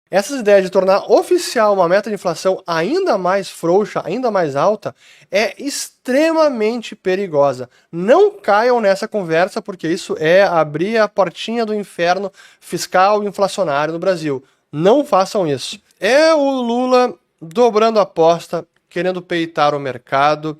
Essas ideias de tornar oficial uma meta de inflação ainda mais frouxa, ainda mais alta, é extremamente perigosa. Não caiam nessa conversa, porque isso é abrir a portinha do inferno fiscal e inflacionário no Brasil. Não façam isso. É o Lula dobrando a aposta, querendo peitar o mercado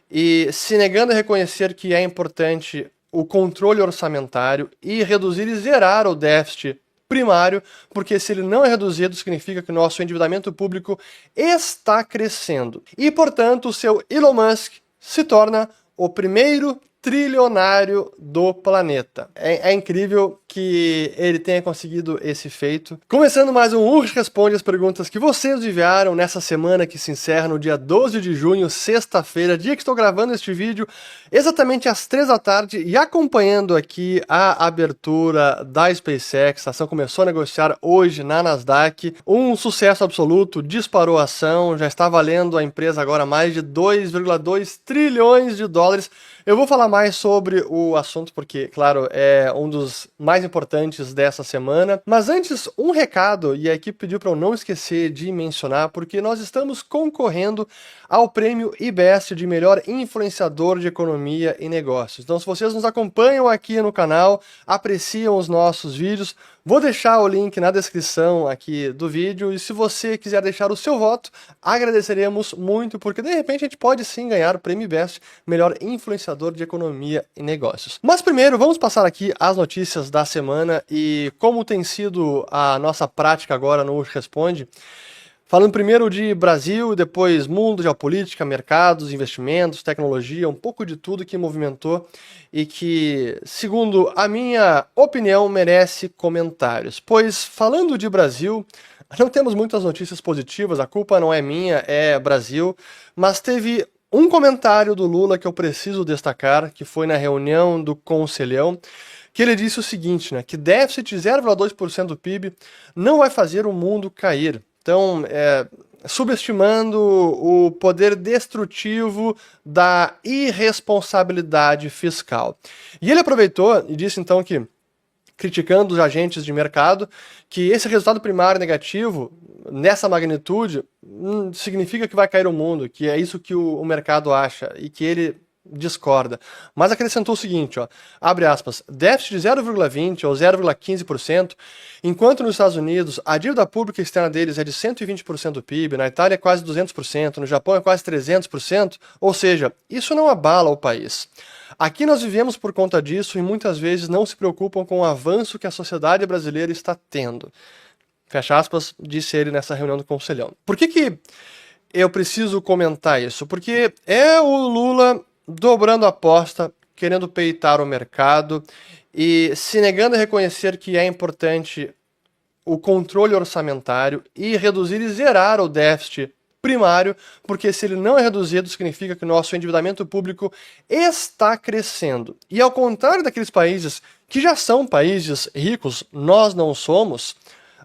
e se negando a reconhecer que é importante o controle orçamentário e reduzir e zerar o déficit primário, porque se ele não é reduzido, significa que o nosso endividamento público está crescendo. E, portanto, o seu Elon Musk se torna o primeiro trilionário do planeta. É incrível que ele tenha conseguido esse feito. Começando mais um Urge Responde as perguntas que vocês enviaram nessa semana que se encerra no dia 12 de junho, sexta-feira, dia que estou gravando este vídeo, exatamente às 3 da tarde, e acompanhando aqui a abertura da SpaceX. A ação começou a negociar hoje na Nasdaq. Um sucesso absoluto, disparou a ação, já está valendo a empresa agora mais de 2,2 trilhões de dólares. Eu vou falar mais sobre o assunto porque, claro, é um dos mais importantes dessa semana. Mas antes, um recado, e a equipe pediu para eu não esquecer de mencionar, porque nós estamos concorrendo ao prêmio IBEST de melhor influenciador de economia e negócios. Então, se vocês nos acompanham aqui no canal, apreciam os nossos vídeos, vou deixar o link na descrição aqui do vídeo, e se você quiser deixar o seu voto, agradeceremos muito, porque de repente a gente pode sim ganhar o prêmio IBEST, melhor influenciador de economia e negócios. Mas primeiro, vamos passar aqui as notícias da semana e como tem sido a nossa prática agora no Urge Responde. Falando primeiro de Brasil, depois mundo, geopolítica, mercados, investimentos, tecnologia, um pouco de tudo que movimentou e que, segundo a minha opinião, merece comentários. Pois, falando de Brasil, não temos muitas notícias positivas, a culpa não é minha, é Brasil, mas teve um comentário do Lula que eu preciso destacar, que foi na reunião do Conselhão, que ele disse o seguinte, né, que déficit de 0,2% do PIB não vai fazer o mundo cair. Então, subestimando o poder destrutivo da irresponsabilidade fiscal. E ele aproveitou e disse então que, criticando os agentes de mercado, que esse resultado primário negativo, nessa magnitude, significa que vai cair o mundo, que é isso que o mercado acha e que ele discorda. Mas acrescentou o seguinte, ó, abre aspas, déficit de 0,20% ou 0,15%, enquanto nos Estados Unidos a dívida pública externa deles é de 120% do PIB, na Itália é quase 200%, no Japão é quase 300%, ou seja, isso não abala o país. Aqui nós vivemos por conta disso e muitas vezes não se preocupam com o avanço que a sociedade brasileira está tendo. Fecha aspas, disse ele nessa reunião do Conselhão. Por que eu preciso comentar isso? Porque é o Lula dobrando a aposta, querendo peitar o mercado e se negando a reconhecer que é importante o controle orçamentário e reduzir e zerar o déficit primário, porque se ele não é reduzido, significa que o nosso endividamento público está crescendo. E ao contrário daqueles países que já são países ricos, nós não somos,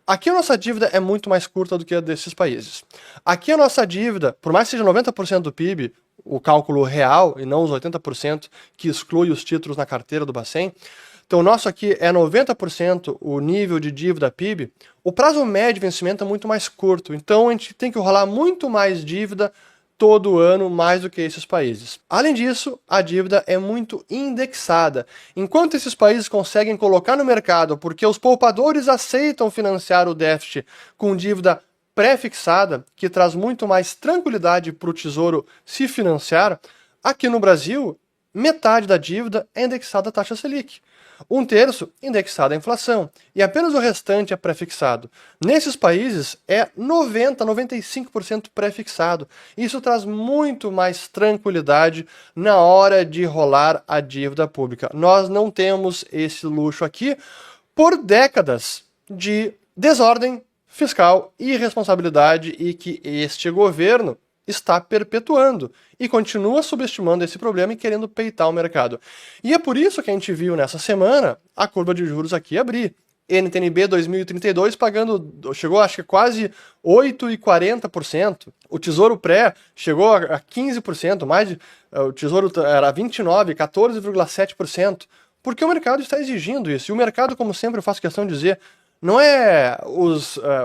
aqui a nossa dívida é muito mais curta do que a desses países. Aqui a nossa dívida, por mais que seja 90% do PIB, o cálculo real, e não os 80% que exclui os títulos na carteira do Bacen, então o nosso aqui é 90% o nível de dívida PIB, o prazo médio de vencimento é muito mais curto, então a gente tem que rolar muito mais dívida todo ano, mais do que esses países. Além disso, a dívida é muito indexada. Enquanto esses países conseguem colocar no mercado porque os poupadores aceitam financiar o déficit com dívida pré-fixada, que traz muito mais tranquilidade para o Tesouro se financiar, aqui no Brasil, metade da dívida é indexada à taxa Selic. Um terço indexado à inflação, e apenas o restante é pré-fixado. Nesses países é 95% pré-fixado. Isso traz muito mais tranquilidade na hora de rolar a dívida pública. Nós não temos esse luxo aqui por décadas de desordem fiscal e irresponsabilidade e que este governo está perpetuando e continua subestimando esse problema e querendo peitar o mercado. E é por isso que a gente viu nessa semana a curva de juros aqui abrir. NTNB 2032 chegou acho que quase 8,40%. O Tesouro Pré chegou a 15%, o Tesouro era 29%, 14,7%. Porque o mercado está exigindo isso. E o mercado, como sempre eu faço questão de dizer, não é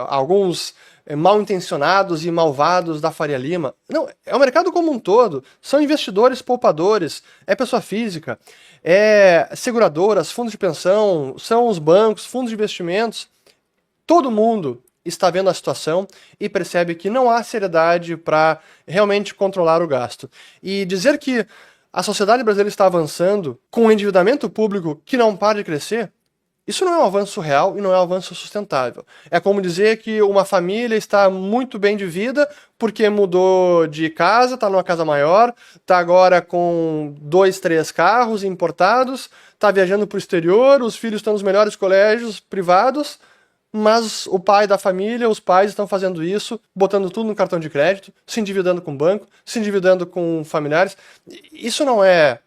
alguns mal intencionados e malvados da Faria Lima. Não, é o mercado como um todo. São investidores poupadores, é pessoa física, é seguradoras, fundos de pensão, são os bancos, fundos de investimentos. Todo mundo está vendo a situação e percebe que não há seriedade para realmente controlar o gasto. E dizer que a sociedade brasileira está avançando com um endividamento público que não para de crescer, isso não é um avanço real e não é um avanço sustentável. É como dizer que uma família está muito bem de vida porque mudou de casa, está numa casa maior, está agora com 2, 3 carros importados, está viajando para o exterior, os filhos estão nos melhores colégios privados, mas o pai da família, os pais estão fazendo isso, botando tudo no cartão de crédito, se endividando com o banco, se endividando com familiares. Isso não é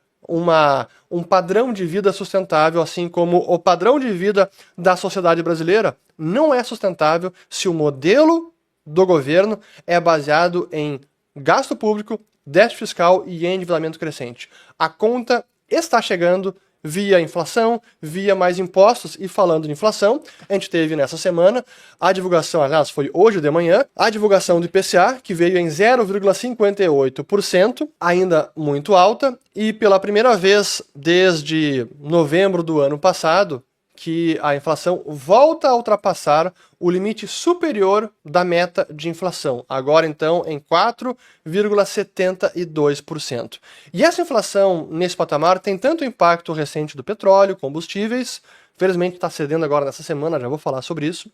um padrão de vida sustentável, assim como o padrão de vida da sociedade brasileira não é sustentável se o modelo do governo é baseado em gasto público, déficit fiscal e endividamento crescente. A conta está chegando via inflação, via mais impostos. E falando de inflação, a gente teve nessa semana a divulgação, aliás, foi hoje de manhã, a divulgação do IPCA, que veio em 0,58%, ainda muito alta, e pela primeira vez desde novembro do ano passado, que a inflação volta a ultrapassar o limite superior da meta de inflação, agora então em 4,72%. E essa inflação nesse patamar tem tanto impacto recente do petróleo, combustíveis, felizmente está cedendo agora nessa semana, já vou falar sobre isso,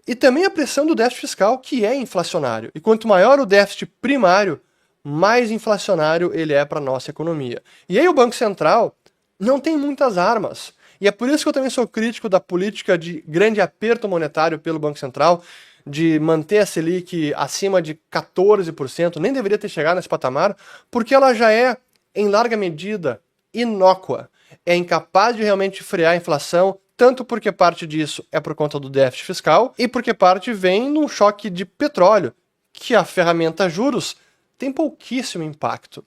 e também a pressão do déficit fiscal, que é inflacionário. E quanto maior o déficit primário, mais inflacionário ele é para a nossa economia. E aí o Banco Central não tem muitas armas. E é por isso que eu também sou crítico da política de grande aperto monetário pelo Banco Central, de manter a Selic acima de 14%, nem deveria ter chegado nesse patamar, porque ela já é, em larga medida, inócua. É incapaz de realmente frear a inflação, tanto porque parte disso é por conta do déficit fiscal, e porque parte vem num choque de petróleo, que a ferramenta juros tem pouquíssimo impacto.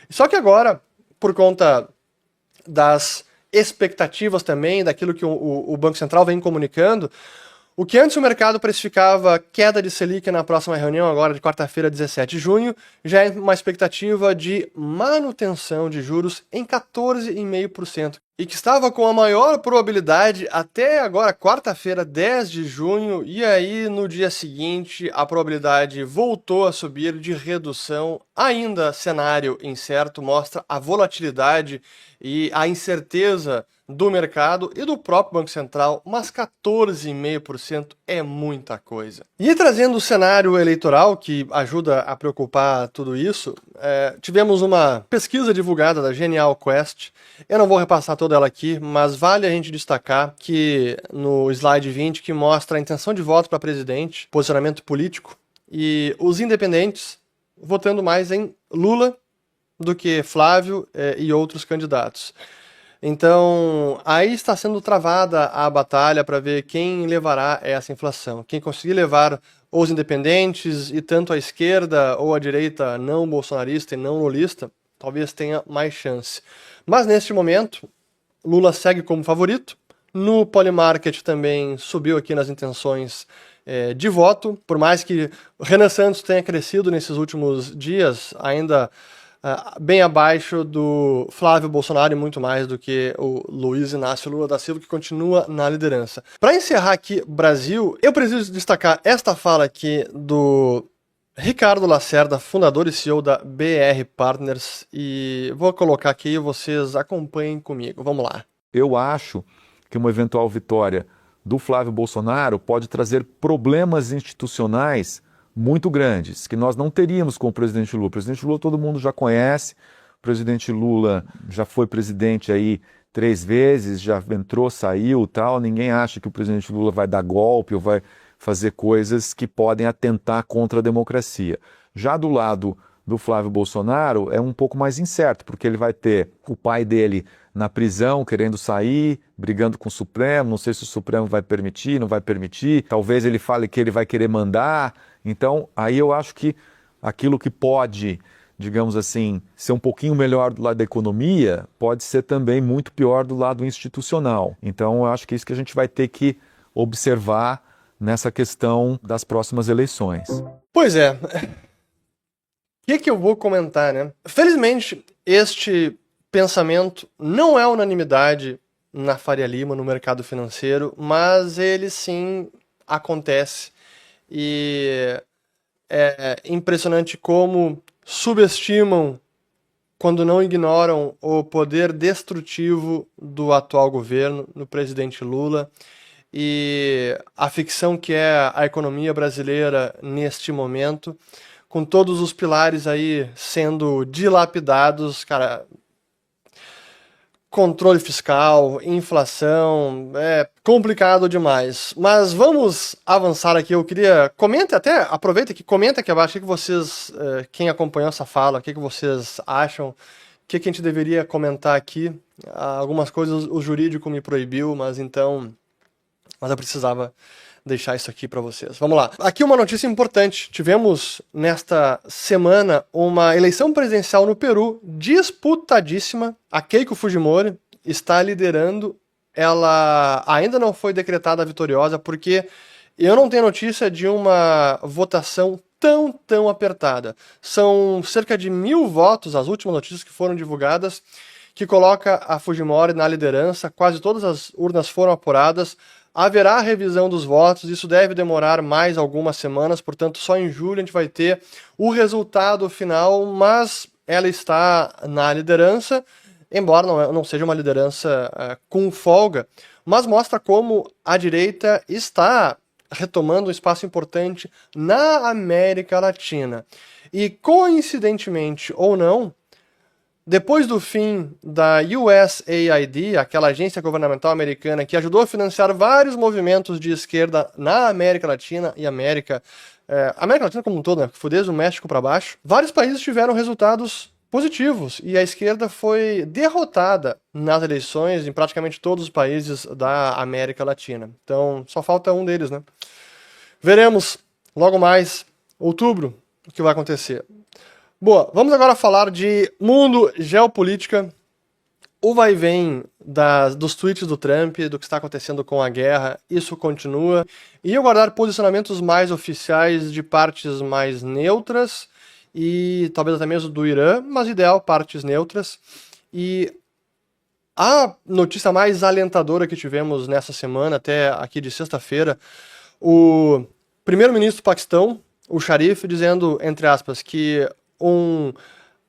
Só que agora, por conta das expectativas também, daquilo que o Banco Central vem comunicando, o que antes o mercado precificava queda de Selic na próxima reunião, agora de quarta-feira, 17 de junho, já é uma expectativa de manutenção de juros em 14,5%, e que estava com a maior probabilidade até agora, quarta-feira, 10 de junho, e aí no dia seguinte a probabilidade voltou a subir de redução. Ainda cenário incerto, mostra a volatilidade e a incerteza do mercado e do próprio Banco Central, mas 14,5% é muita coisa. E trazendo o cenário eleitoral, que ajuda a preocupar tudo isso, tivemos uma pesquisa divulgada da Genial Quest. Eu não vou repassar toda ela aqui, mas vale a gente destacar que no slide 20, que mostra a intenção de voto para presidente, posicionamento político, e os independentes votando mais em Lula do que Flávio e outros candidatos. Então, aí está sendo travada a batalha para ver quem levará essa inflação. Quem conseguir levar os independentes e tanto a esquerda ou a direita não bolsonarista e não lulista, talvez tenha mais chance. Mas neste momento, Lula segue como favorito. No Polymarket também subiu aqui nas intenções de voto. Por mais que o Renan Santos tenha crescido nesses últimos dias, ainda bem abaixo do Flávio Bolsonaro e muito mais do que o Luiz Inácio Lula da Silva, que continua na liderança. Para encerrar aqui Brasil, eu preciso destacar esta fala aqui do Ricardo Lacerda, fundador e CEO da BR Partners, e vou colocar aqui e vocês acompanhem comigo. Vamos lá. Eu acho que uma eventual vitória do Flávio Bolsonaro pode trazer problemas institucionais muito grandes, que nós não teríamos com o presidente Lula. O presidente Lula todo mundo já conhece, o presidente Lula já foi presidente aí 3 vezes, já entrou, saiu, tal. Ninguém acha que o presidente Lula vai dar golpe ou vai fazer coisas que podem atentar contra a democracia. Já do lado do Flávio Bolsonaro é um pouco mais incerto, porque ele vai ter o pai dele na prisão, querendo sair, brigando com o Supremo, não sei se o Supremo vai permitir, não vai permitir, talvez ele fale que ele vai querer mandar. Então, aí eu acho que aquilo que pode, digamos assim, ser um pouquinho melhor do lado da economia, pode ser também muito pior do lado institucional. Então, eu acho que é isso que a gente vai ter que observar nessa questão das próximas eleições. Pois é. O que eu vou comentar, né? Felizmente, este pensamento não é unanimidade na Faria Lima, no mercado financeiro, mas ele sim acontece. E é impressionante como subestimam, quando não ignoram, o poder destrutivo do atual governo, do presidente Lula, e a ficção que é a economia brasileira neste momento, com todos os pilares aí sendo dilapidados, cara. Controle fiscal, inflação, é complicado demais. Mas vamos avançar aqui. Eu queria... aproveita que comenta aqui abaixo o que vocês, quem acompanhou essa fala, o que vocês acham, o que a gente deveria comentar aqui. Algumas coisas o jurídico me proibiu, mas eu precisava deixar isso aqui para vocês. Vamos lá. Aqui uma notícia importante. Tivemos nesta semana uma eleição presidencial no Peru disputadíssima. A Keiko Fujimori está liderando. Ela ainda não foi decretada vitoriosa porque eu não tenho notícia de uma votação tão apertada. São cerca de 1.000 votos, as últimas notícias que foram divulgadas, que coloca a Fujimori na liderança. Quase todas as urnas foram apuradas. Haverá revisão dos votos, isso deve demorar mais algumas semanas, portanto só em julho a gente vai ter o resultado final, mas ela está na liderança, embora não seja uma liderança com folga, mas mostra como a direita está retomando um espaço importante na América Latina. E coincidentemente ou não, depois do fim da USAID, aquela agência governamental americana que ajudou a financiar vários movimentos de esquerda na América Latina e América Latina como um todo, né? Que foi desde o México para baixo, vários países tiveram resultados positivos e a esquerda foi derrotada nas eleições em praticamente todos os países da América Latina. Então, só falta um deles, né? Veremos logo mais, outubro, o que vai acontecer. Boa, vamos agora falar de mundo, geopolítica, o vai e vem dos tweets do Trump, do que está acontecendo com a guerra, isso continua, e eu guardar posicionamentos mais oficiais de partes mais neutras, e talvez até mesmo do Irã, mas ideal, partes neutras, e a notícia mais alentadora que tivemos nessa semana, até aqui de sexta-feira, o primeiro-ministro do Paquistão, o Sharif, dizendo, entre aspas, que um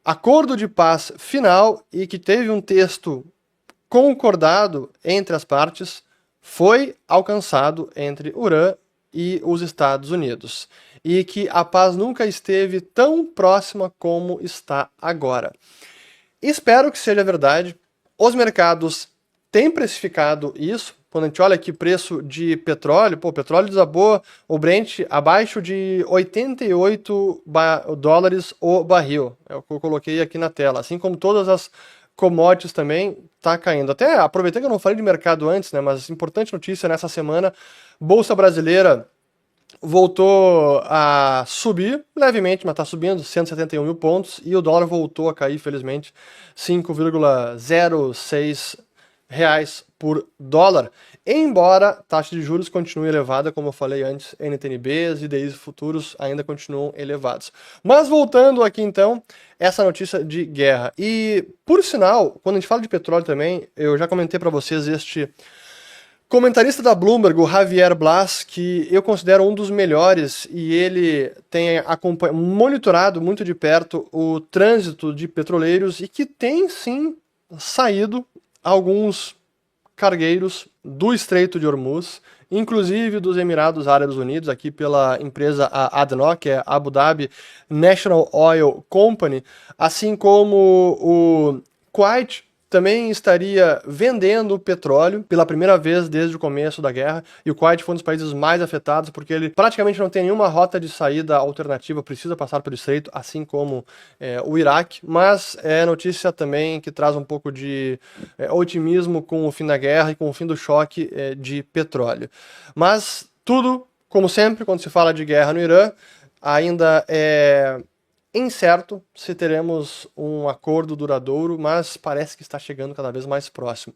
acordo de paz final e que teve um texto concordado entre as partes foi alcançado entre o Irã e os Estados Unidos. E que a paz nunca esteve tão próxima como está agora. Espero que seja verdade. Os mercados têm precificado isso. Quando a gente olha aqui preço de petróleo, o petróleo desabou, o Brent abaixo de 88 dólares o barril. É o que eu coloquei aqui na tela. Assim como todas as commodities também tá caindo. Até aproveitando que eu não falei de mercado antes, né, mas importante notícia nessa semana, Bolsa Brasileira voltou a subir levemente, mas está subindo 171 mil pontos, e o dólar voltou a cair, felizmente, 5,06 reais por dólar, embora a taxa de juros continue elevada, como eu falei antes, NTNBs e DIs futuros ainda continuam elevados. Mas voltando aqui então, essa notícia de guerra. E, por sinal, quando a gente fala de petróleo também, eu já comentei para vocês este comentarista da Bloomberg, o Javier Blas, que eu considero um dos melhores, e ele tem monitorado muito de perto o trânsito de petroleiros e que tem sim saído alguns cargueiros do Estreito de Hormuz, inclusive dos Emirados Árabes Unidos, aqui pela empresa ADNOC, que é Abu Dhabi National Oil Company, assim como o Kuwait também estaria vendendo petróleo pela primeira vez desde o começo da guerra, e o Kuwait foi um dos países mais afetados, porque ele praticamente não tem nenhuma rota de saída alternativa, precisa passar pelo estreito, assim como o Iraque, mas é notícia também que traz um pouco de otimismo com o fim da guerra e com o fim do choque de petróleo. Mas tudo, como sempre, quando se fala de guerra no Irã, ainda é incerto se teremos um acordo duradouro, mas parece que está chegando cada vez mais próximo.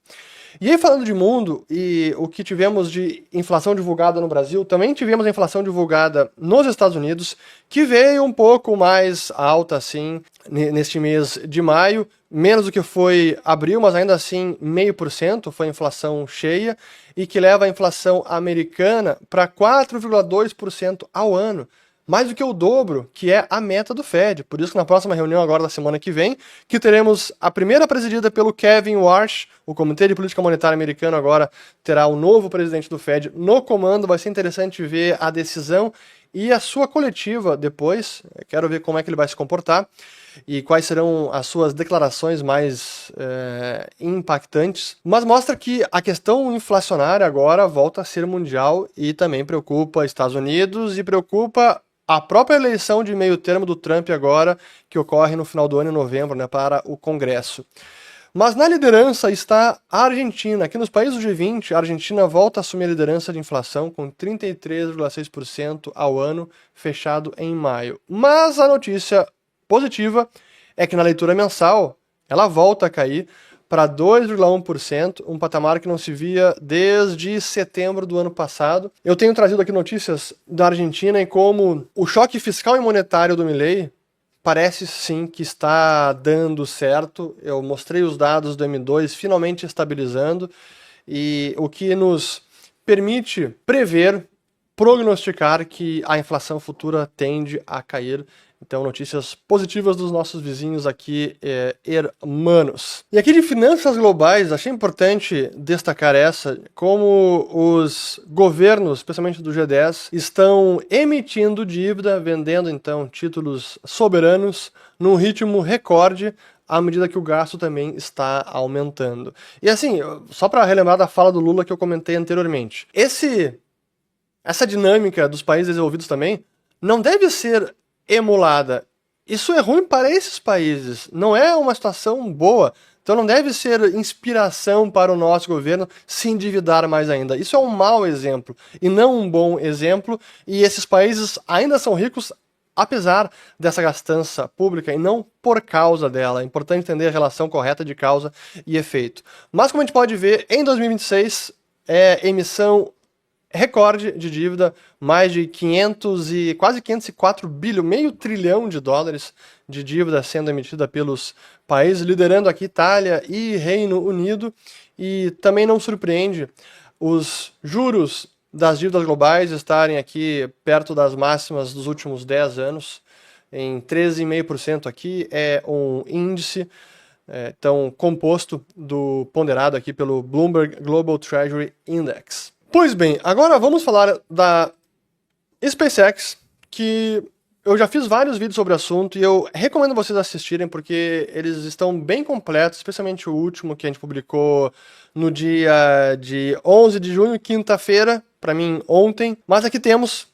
E aí, falando de mundo e o que tivemos de inflação divulgada no Brasil, também tivemos a inflação divulgada nos Estados Unidos, que veio um pouco mais alta, assim, neste mês de maio, menos do que foi abril, mas ainda assim 0,5% foi a inflação cheia, e que leva a inflação americana para 4,2% ao ano. Mais do que o dobro, que é a meta do Fed. Por isso que na próxima reunião, agora da semana que vem, que teremos a primeira presidida pelo Kevin Warsh, o Comitê de Política Monetária americano agora terá o novo presidente do Fed no comando. Vai ser interessante ver a decisão e a sua coletiva depois. Eu quero ver como é que ele vai se comportar e quais serão as suas declarações mais impactantes. Mas mostra que a questão inflacionária agora volta a ser mundial e também preocupa Estados Unidos e preocupa a própria eleição de meio termo do Trump agora, que ocorre no final do ano, em novembro, né, para o Congresso. Mas na liderança está a Argentina. Aqui nos países do G20, a Argentina volta a assumir a liderança de inflação com 33,6% ao ano, fechado em maio. Mas a notícia positiva é que na leitura mensal ela volta a cair para 2,1%, um patamar que não se via desde setembro do ano passado. Eu tenho trazido aqui notícias da Argentina e como o choque fiscal e monetário do Milei parece sim que está dando certo. Eu mostrei os dados do M2 finalmente estabilizando, e o que nos permite prever, prognosticar que a inflação futura tende a cair. Então, notícias positivas dos nossos vizinhos aqui, hermanos. E aqui de finanças globais, achei importante destacar como os governos, especialmente do G10, estão emitindo dívida, vendendo então títulos soberanos num ritmo recorde, à medida que o gasto também está aumentando. E assim, só para relembrar da fala do Lula que eu comentei anteriormente, essa dinâmica dos países desenvolvidos também não deve ser emulada. Isso é ruim para esses países, não é uma situação boa. Então não deve ser inspiração para o nosso governo se endividar mais ainda. Isso é um mau exemplo e não um bom exemplo, e esses países ainda são ricos apesar dessa gastança pública e não por causa dela. É importante entender a relação correta de causa e efeito. Mas como a gente pode ver, em 2026 é emissão recorde de dívida, mais de quase 504 bilhões, meio trilhão de dólares de dívida sendo emitida pelos países, liderando aqui Itália e Reino Unido. E também não surpreende os juros das dívidas globais estarem aqui perto das máximas dos últimos 10 anos, em 13,5% aqui, é um índice então composto do ponderado aqui pelo Bloomberg Global Treasury Index. Pois bem, agora vamos falar da SpaceX, que eu já fiz vários vídeos sobre o assunto e eu recomendo vocês assistirem porque eles estão bem completos, especialmente o último que a gente publicou no dia de 11 de junho, quinta-feira, para mim ontem. Mas aqui temos,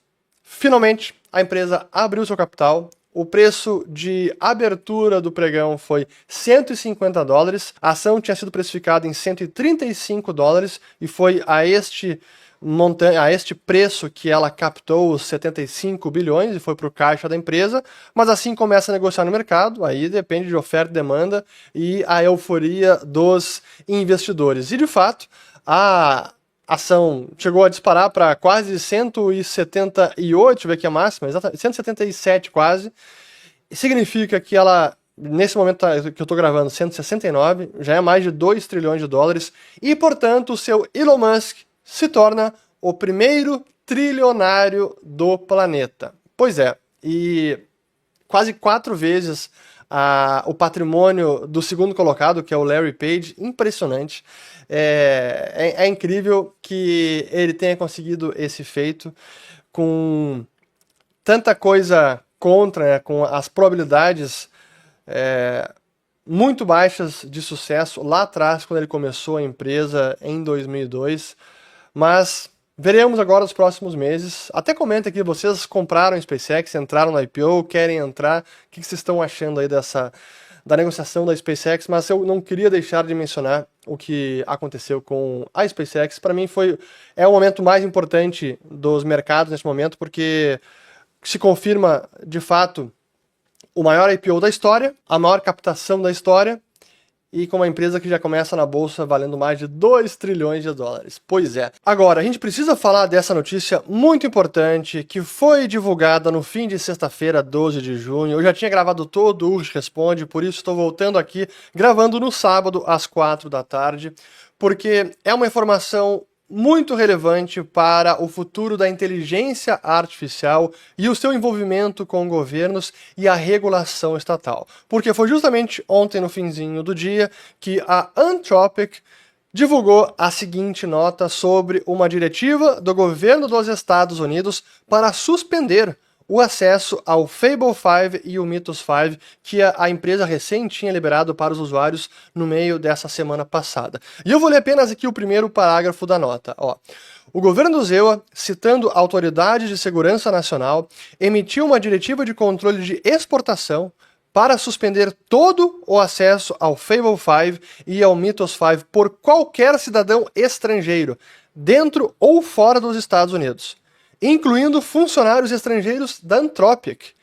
finalmente, a empresa abriu seu capital. O preço de abertura do pregão foi $150. A ação tinha sido precificada em $135 e foi a este preço que ela captou os 75 bilhões e foi para o caixa da empresa. Mas assim começa a negociar no mercado, aí depende de oferta e demanda e a euforia dos investidores. E de fato, a ação chegou a disparar para quase 178, deixa eu ver aqui a máxima, exatamente, 177 quase. Significa que ela, nesse momento que eu estou gravando, 169, já é mais de 2 trilhões de dólares. E, portanto, o seu Elon Musk se torna o primeiro trilionário do planeta. Pois é, e quase 4 vezes o patrimônio do segundo colocado, que é o Larry Page. Impressionante. É incrível que ele tenha conseguido esse feito com tanta coisa contra, né, com as probabilidades muito baixas de sucesso lá atrás, quando ele começou a empresa em 2002. Mas veremos agora nos próximos meses. Até comenta aqui, vocês compraram a SpaceX, entraram na IPO, querem entrar, o que vocês estão achando aí da negociação da SpaceX? Mas eu não queria deixar de mencionar o que aconteceu com a SpaceX. Para mim é o momento mais importante dos mercados nesse momento, porque se confirma de fato o maior IPO da história, a maior captação da história, e com uma empresa que já começa na bolsa valendo mais de 2 trilhões de dólares. Pois é. Agora, a gente precisa falar dessa notícia muito importante que foi divulgada no fim de sexta-feira, 12 de junho. Eu já tinha gravado todo o Urge Responde, por isso estou voltando aqui, gravando no sábado, às 4 da tarde, porque é uma informação muito relevante para o futuro da inteligência artificial e o seu envolvimento com governos e a regulação estatal. Porque foi justamente ontem, no finzinho do dia, que a Anthropic divulgou a seguinte nota sobre uma diretiva do governo dos Estados Unidos para suspender o acesso ao Fable 5 e o Mythos 5, que a empresa recém tinha liberado para os usuários no meio dessa semana passada. E eu vou ler apenas aqui o primeiro parágrafo da nota. O governo do ZEUA, citando a Autoridade de Segurança Nacional, emitiu uma diretiva de controle de exportação para suspender todo o acesso ao Fable 5 e ao Mythos 5 por qualquer cidadão estrangeiro, dentro ou fora dos Estados Unidos, incluindo funcionários estrangeiros da Anthropic.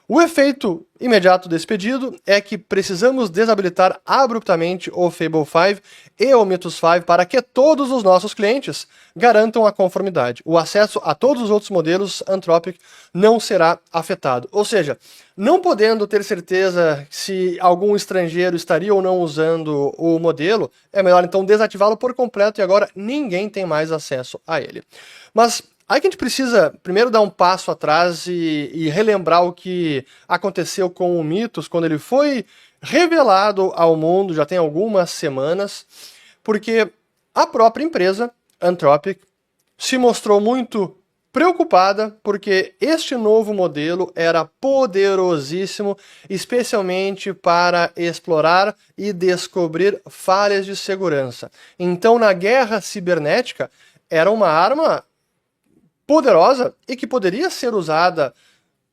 O efeito imediato desse pedido é que precisamos desabilitar abruptamente o Fable 5 e o Mythos 5 para que todos os nossos clientes garantam a conformidade. O acesso a todos os outros modelos Anthropic não será afetado. Ou seja, não podendo ter certeza se algum estrangeiro estaria ou não usando o modelo, é melhor então desativá-lo por completo e agora ninguém tem mais acesso a ele. Mas aí que a gente precisa primeiro dar um passo atrás e relembrar o que aconteceu com o Mythos quando ele foi revelado ao mundo, já tem algumas semanas, porque a própria empresa, Anthropic, se mostrou muito preocupada porque este novo modelo era poderosíssimo, especialmente para explorar e descobrir falhas de segurança. Então, na guerra cibernética, era uma arma poderosa e que poderia ser usada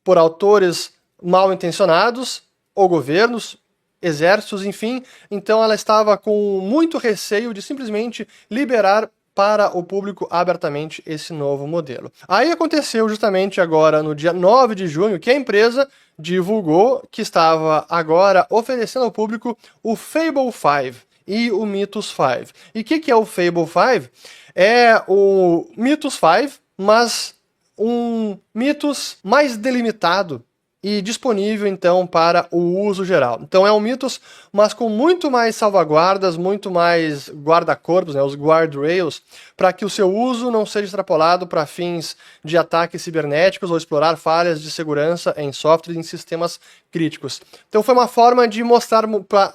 por autores mal intencionados ou governos, exércitos, enfim. Então ela estava com muito receio de simplesmente liberar para o público abertamente esse novo modelo. Aí aconteceu justamente agora no dia 9 de junho que a empresa divulgou que estava agora oferecendo ao público o Fable 5 e o Mythos 5. E o que é o Fable 5? É o Mythos 5, mas um Mythos mais delimitado e disponível, então, para o uso geral. Então é um Mythos, mas com muito mais salvaguardas, muito mais guarda-corpos, né, os guardrails, para que o seu uso não seja extrapolado para fins de ataques cibernéticos ou explorar falhas de segurança em software e em sistemas críticos. Então foi uma forma de mostrar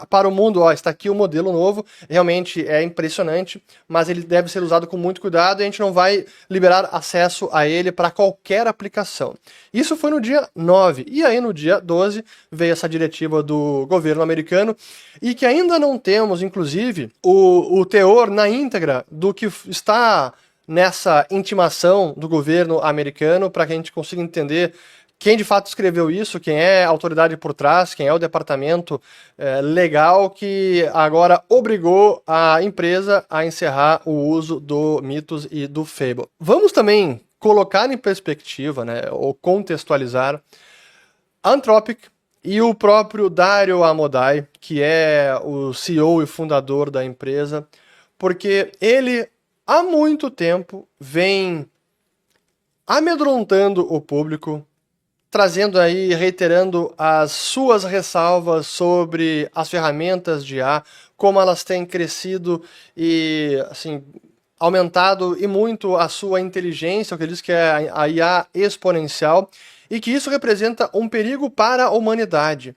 para o mundo, está aqui o modelo novo, realmente é impressionante, mas ele deve ser usado com muito cuidado e a gente não vai liberar acesso a ele para qualquer aplicação. Isso foi no dia 9, e aí no dia 12 veio essa diretiva do governo americano, e que ainda não temos, inclusive, o teor na íntegra do que está nessa intimação do governo americano, para que a gente consiga entender quem de fato escreveu isso, quem é a autoridade por trás, quem é o departamento legal que agora obrigou a empresa a encerrar o uso do Mythos e do Fable. Vamos também colocar em perspectiva, né, ou contextualizar, a Anthropic e o próprio Dario Amodei, que é o CEO e fundador da empresa, porque ele há muito tempo vem amedrontando o público, trazendo aí, reiterando as suas ressalvas sobre as ferramentas de IA, como elas têm crescido e, assim, aumentado e muito a sua inteligência, o que ele diz que é a IA exponencial, e que isso representa um perigo para a humanidade.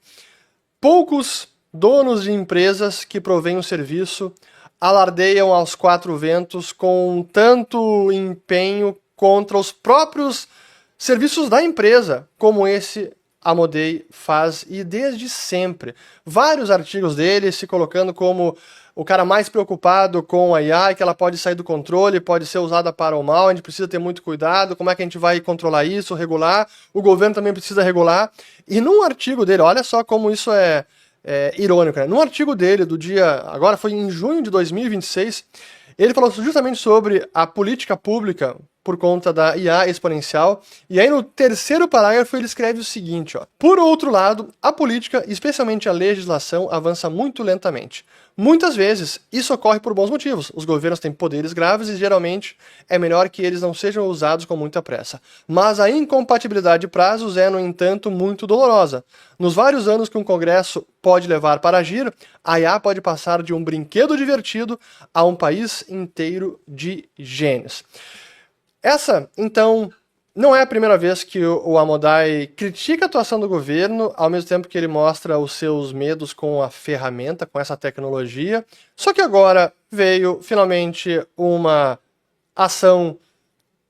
Poucos donos de empresas que provêm o serviço alardeiam aos quatro ventos com tanto empenho contra os próprios serviços da empresa, como esse Amodei faz, e desde sempre. Vários artigos dele se colocando como o cara mais preocupado com a IA, que ela pode sair do controle, pode ser usada para o mal, a gente precisa ter muito cuidado, como é que a gente vai controlar isso, regular, o governo também precisa regular. E num artigo dele, olha só como isso é irônico, né? Num artigo dele do dia, agora foi em junho de 2026, ele falou justamente sobre a política pública por conta da IA exponencial. E aí no terceiro parágrafo ele escreve o seguinte, ó: por outro lado, a política, especialmente a legislação, avança muito lentamente. Muitas vezes, isso ocorre por bons motivos. Os governos têm poderes graves e, geralmente, é melhor que eles não sejam usados com muita pressa. Mas a incompatibilidade de prazos é, no entanto, muito dolorosa. Nos vários anos que um Congresso pode levar para agir, a IA pode passar de um brinquedo divertido a um país inteiro de gênios. Essa, então, não é a primeira vez que o Amodai critica a atuação do governo, ao mesmo tempo que ele mostra os seus medos com a ferramenta, com essa tecnologia. Só que agora veio, finalmente, uma ação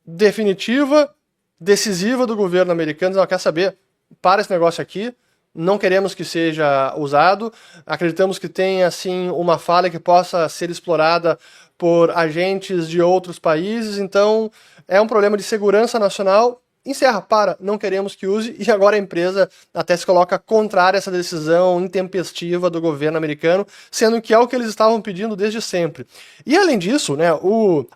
definitiva, decisiva do governo americano. Não quer saber, para esse negócio aqui, não queremos que seja usado, acreditamos que tem, assim, uma falha que possa ser explorada por agentes de outros países, então é um problema de segurança nacional. Encerra, não queremos que use, e agora a empresa até se coloca contrária a essa decisão intempestiva do governo americano, sendo que é o que eles estavam pedindo desde sempre. E além disso, né,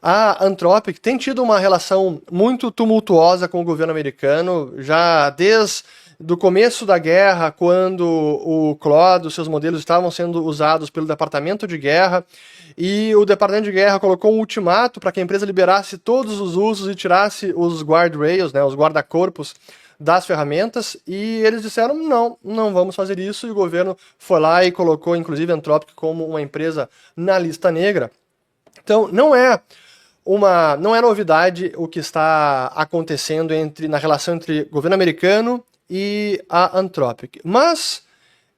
a Anthropic tem tido uma relação muito tumultuosa com o governo americano, já desde do começo da guerra, quando o Claude, os seus modelos estavam sendo usados pelo Departamento de Guerra, e o Departamento de Guerra colocou um ultimato para que a empresa liberasse todos os usos e tirasse os guardrails, né, os guarda-corpos das ferramentas, e eles disseram, não vamos fazer isso, e o governo foi lá e colocou, inclusive, a Anthropic como uma empresa na lista negra. Então, não é novidade o que está acontecendo na relação entre o governo americano e a Anthropic, mas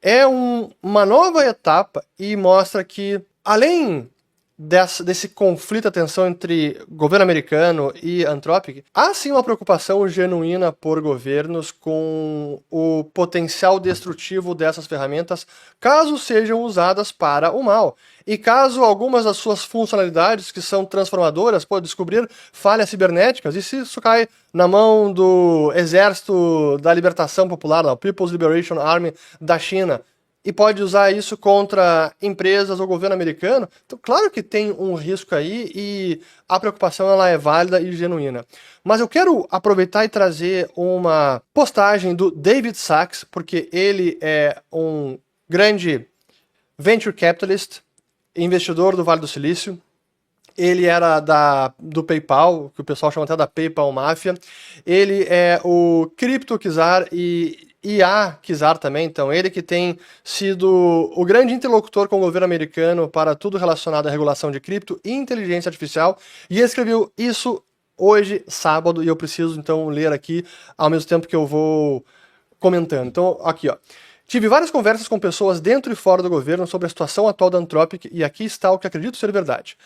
é uma nova etapa e mostra que, além desse conflito, a tensão entre governo americano e Anthropic, há sim uma preocupação genuína por governos com o potencial destrutivo dessas ferramentas, caso sejam usadas para o mal. E caso algumas das suas funcionalidades, que são transformadoras, podem descobrir falhas cibernéticas, e se isso cai na mão do Exército da Libertação Popular, o People's Liberation Army da China, e pode usar isso contra empresas ou governo americano, então claro que tem um risco aí e a preocupação ela é válida e genuína. Mas eu quero aproveitar e trazer uma postagem do David Sachs, porque ele é um grande venture capitalist, investidor do Vale do Silício. Ele era do PayPal, que o pessoal chama até da PayPal Máfia. Ele é o Crypto Czar e IA Czar também, então ele que tem sido o grande interlocutor com o governo americano para tudo relacionado à regulação de cripto e inteligência artificial, e ele escreveu isso hoje, sábado, e eu preciso então ler aqui ao mesmo tempo que eu vou comentando. Então, aqui, ó. Tive várias conversas com pessoas dentro e fora do governo sobre a situação atual da Anthropic, e aqui está o que acredito ser verdade.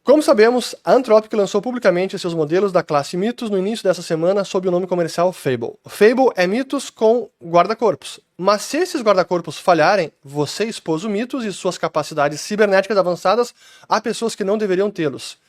Como sabemos, a Anthropic lançou publicamente seus modelos da classe Mythos no início dessa semana sob o nome comercial Fable. Fable é Mythos com guarda-corpos. Mas se esses guarda-corpos falharem, você expôs o Mythos e suas capacidades cibernéticas avançadas a pessoas que não deveriam tê-los.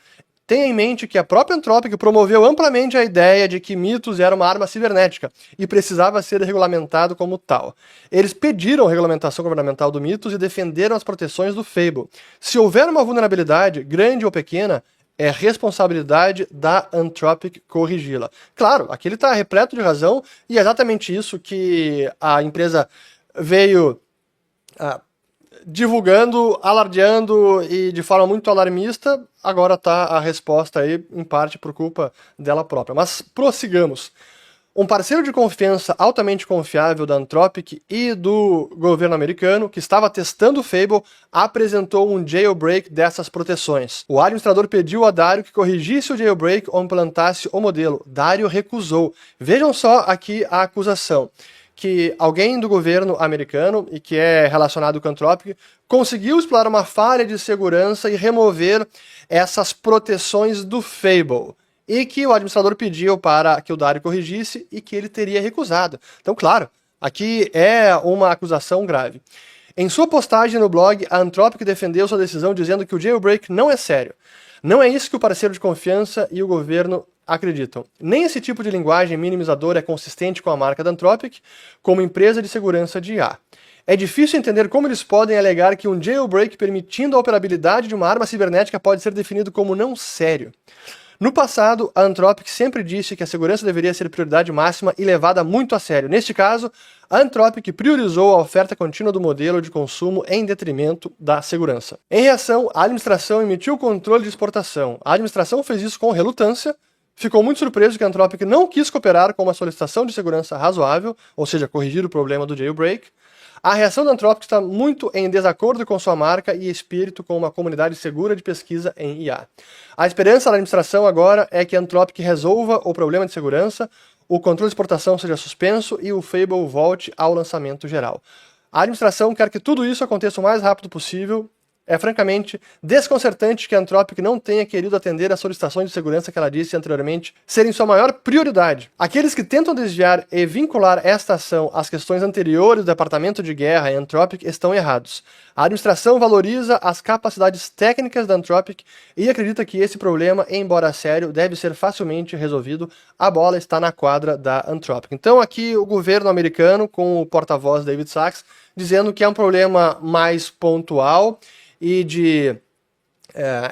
Tenha em mente que a própria Anthropic promoveu amplamente a ideia de que Mythos era uma arma cibernética e precisava ser regulamentado como tal. Eles pediram a regulamentação governamental do Mythos e defenderam as proteções do Fable. Se houver uma vulnerabilidade, grande ou pequena, é responsabilidade da Anthropic corrigi-la. Claro, aqui ele está repleto de razão e é exatamente isso que a empresa veio divulgando, alardeando e de forma muito alarmista. Agora está a resposta aí, em parte por culpa dela própria. Mas prossigamos. Um parceiro de confiança altamente confiável da Anthropic e do governo americano, que estava testando o Fable, apresentou um jailbreak dessas proteções. O administrador pediu a Dario que corrigisse o jailbreak ou implantasse o modelo. Dario recusou. Vejam só aqui a acusação. Que alguém do governo americano, e que é relacionado com a Anthropic, conseguiu explorar uma falha de segurança e remover essas proteções do Fable, e que o administrador pediu para que o Dario corrigisse e que ele teria recusado. Então, claro, aqui é uma acusação grave. Em sua postagem no blog, a Anthropic defendeu sua decisão dizendo que o jailbreak não é sério. Não é isso que o parceiro de confiança e o governo acreditam. Nem esse tipo de linguagem minimizadora é consistente com a marca da Anthropic como empresa de segurança de IA. É difícil entender como eles podem alegar que um jailbreak permitindo a operabilidade de uma arma cibernética pode ser definido como não sério. No passado, a Anthropic sempre disse que a segurança deveria ser prioridade máxima e levada muito a sério. Neste caso, a Anthropic priorizou a oferta contínua do modelo de consumo em detrimento da segurança. Em reação, a administração emitiu o controle de exportação. A administração fez isso com relutância, ficou muito surpreso que a Anthropic não quis cooperar com uma solicitação de segurança razoável, ou seja, corrigir o problema do jailbreak. A reação da Anthropic está muito em desacordo com sua marca e espírito com uma comunidade segura de pesquisa em IA. A esperança da administração agora é que a Anthropic resolva o problema de segurança, o controle de exportação seja suspenso e o Fable volte ao lançamento geral. A administração quer que tudo isso aconteça o mais rápido possível. É francamente desconcertante que a Anthropic não tenha querido atender às solicitações de segurança que ela disse anteriormente serem sua maior prioridade. Aqueles que tentam desviar e vincular esta ação às questões anteriores do Departamento de Guerra e Anthropic estão errados. A administração valoriza as capacidades técnicas da Anthropic e acredita que esse problema, embora sério, deve ser facilmente resolvido. A bola está na quadra da Anthropic. Então aqui o governo americano, com o porta-voz David Sachs, dizendo que é um problema mais pontual e de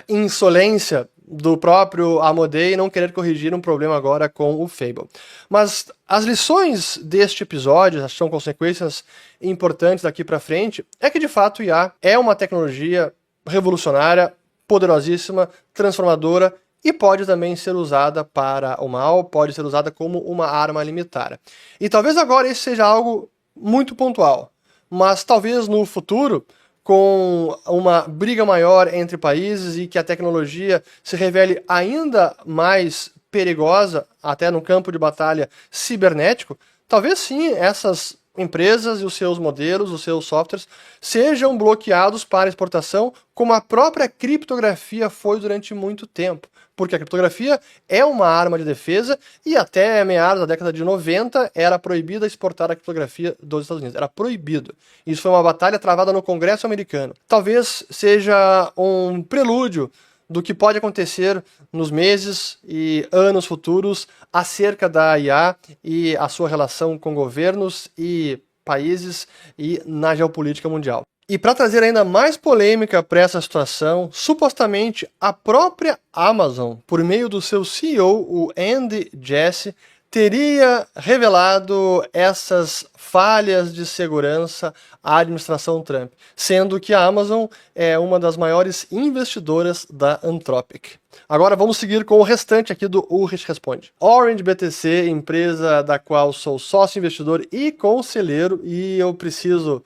insolência do próprio Amodei não querer corrigir um problema agora com o Fable. Mas as lições deste episódio, acho que são consequências importantes daqui para frente, é que de fato o IA é uma tecnologia revolucionária, poderosíssima, transformadora e pode também ser usada para o mal, pode ser usada como uma arma limitada. E talvez agora isso seja algo muito pontual, mas talvez no futuro, com uma briga maior entre países e que a tecnologia se revele ainda mais perigosa, até no campo de batalha cibernético, talvez sim essas empresas e os seus modelos, os seus softwares, sejam bloqueados para exportação, como a própria criptografia foi durante muito tempo. Porque a criptografia é uma arma de defesa e até meados da década de 90 era proibida exportar a criptografia dos Estados Unidos. Era proibido. Isso foi uma batalha travada no Congresso americano. Talvez seja um prelúdio do que pode acontecer nos meses e anos futuros acerca da IA e a sua relação com governos e países e na geopolítica mundial. E para trazer ainda mais polêmica para essa situação, supostamente a própria Amazon, por meio do seu CEO, o Andy Jassy, teria revelado essas falhas de segurança à administração Trump, sendo que a Amazon é uma das maiores investidoras da Anthropic. Agora vamos seguir com o restante aqui do Ulrich Responde. Orange BTC, empresa da qual sou sócio investidor e conselheiro, e eu preciso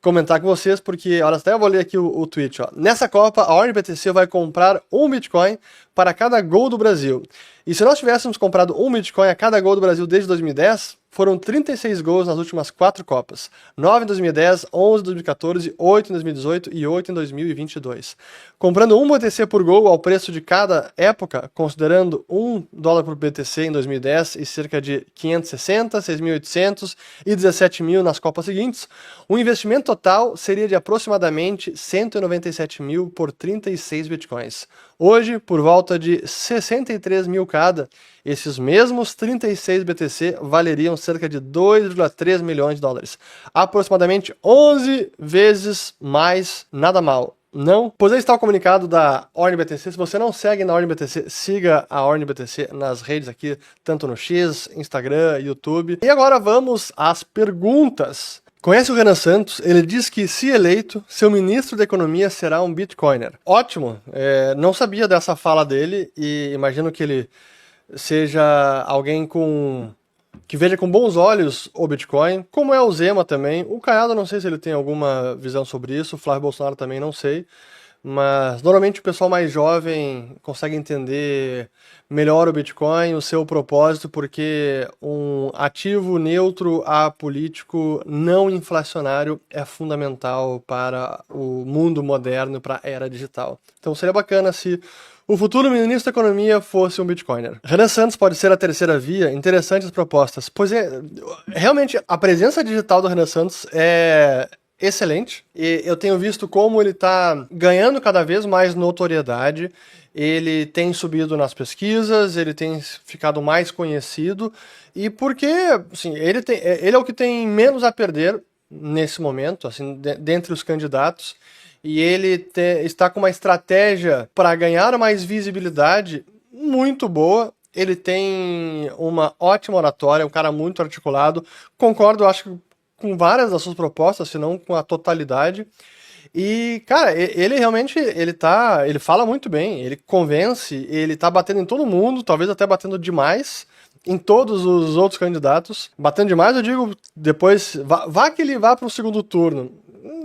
comentar com vocês, porque, olha, até eu vou ler aqui o tweet, ó. Nessa Copa, a Orange BTC vai comprar um Bitcoin para cada gol do Brasil. E se nós tivéssemos comprado um Bitcoin a cada gol do Brasil desde 2010, foram 36 gols nas últimas 4 Copas. 9 em 2010, 11 em 2014, 8 em 2018 e 8 em 2022. Comprando um BTC por gol ao preço de cada época, considerando $1 por BTC em 2010 e cerca de 560, 6.800 e 17.000 nas Copas seguintes, o investimento total seria de aproximadamente 197 mil por 36 Bitcoins. Hoje, por volta de 63 mil cada, esses mesmos 36 BTC valeriam cerca de 2,3 milhões de dólares. Aproximadamente 11 vezes mais, nada mal. Não? Pois aí está o comunicado da Orange BTC. Se você não segue na Orange BTC, siga a Orange BTC nas redes aqui, tanto no X, Instagram, YouTube. E agora vamos às perguntas. Conhece o Renan Santos? Ele diz que, se eleito, seu ministro da Economia será um Bitcoiner. Ótimo! Não sabia dessa fala dele e imagino que ele seja alguém que veja com bons olhos o Bitcoin, como é o Zema também. O Caiado, não sei se ele tem alguma visão sobre isso, o Flávio Bolsonaro também não sei, mas normalmente o pessoal mais jovem consegue entender melhor o Bitcoin, o seu propósito, porque um ativo neutro apolítico não inflacionário é fundamental para o mundo moderno, para a era digital. Então seria bacana se o futuro ministro da Economia fosse um Bitcoiner. Renan Santos pode ser a terceira via. Interessantes propostas. Pois é, realmente a presença digital do Renan Santos é excelente. E eu tenho visto como ele está ganhando cada vez mais notoriedade. Ele tem subido nas pesquisas, ele tem ficado mais conhecido. E porque, assim, ele é o que tem menos a perder nesse momento, assim, dentre os candidatos. E ele está com uma estratégia para ganhar mais visibilidade, muito boa. Ele tem uma ótima oratória, é um cara muito articulado. Concordo, acho que com várias das suas propostas, se não com a totalidade. E, cara, ele realmente, ele fala muito bem, ele convence, ele tá batendo em todo mundo, talvez até batendo demais em todos os outros candidatos. Batendo demais, eu digo, depois, vá que ele vá para o segundo turno.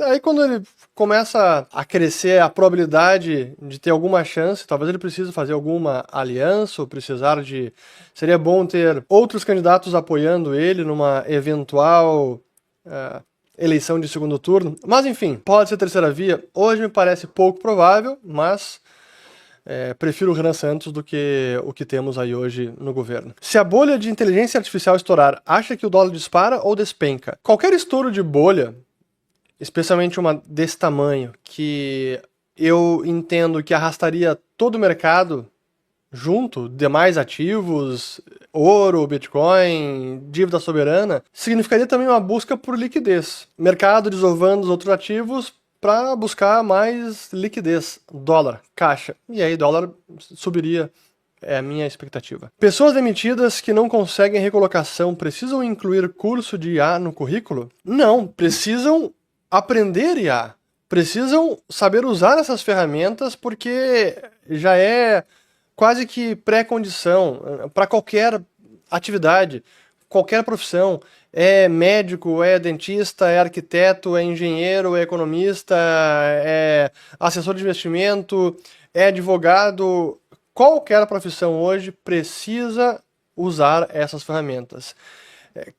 Aí quando ele começa a crescer a probabilidade de ter alguma chance, talvez ele precise fazer alguma aliança, ou precisar de... Seria bom ter outros candidatos apoiando ele numa eventual eleição de segundo turno. Mas enfim, pode ser terceira via. Hoje me parece pouco provável, mas prefiro o Renan Santos do que o que temos aí hoje no governo. Se a bolha de inteligência artificial estourar, acha que o dólar dispara ou despenca? Qualquer estouro de bolha, especialmente uma desse tamanho, que eu entendo que arrastaria todo o mercado junto, demais ativos, ouro, Bitcoin, dívida soberana, significaria também uma busca por liquidez. Mercado desovando os outros ativos para buscar mais liquidez, dólar, caixa. E aí dólar subiria, é a minha expectativa. Pessoas demitidas que não conseguem recolocação precisam incluir curso de IA no currículo? Não, precisam aprender IA. Precisam saber usar essas ferramentas porque já é quase que pré-condição para qualquer atividade, qualquer profissão. É médico, é dentista, é arquiteto, é engenheiro, é economista, é assessor de investimento, é advogado. Qualquer profissão hoje precisa usar essas ferramentas.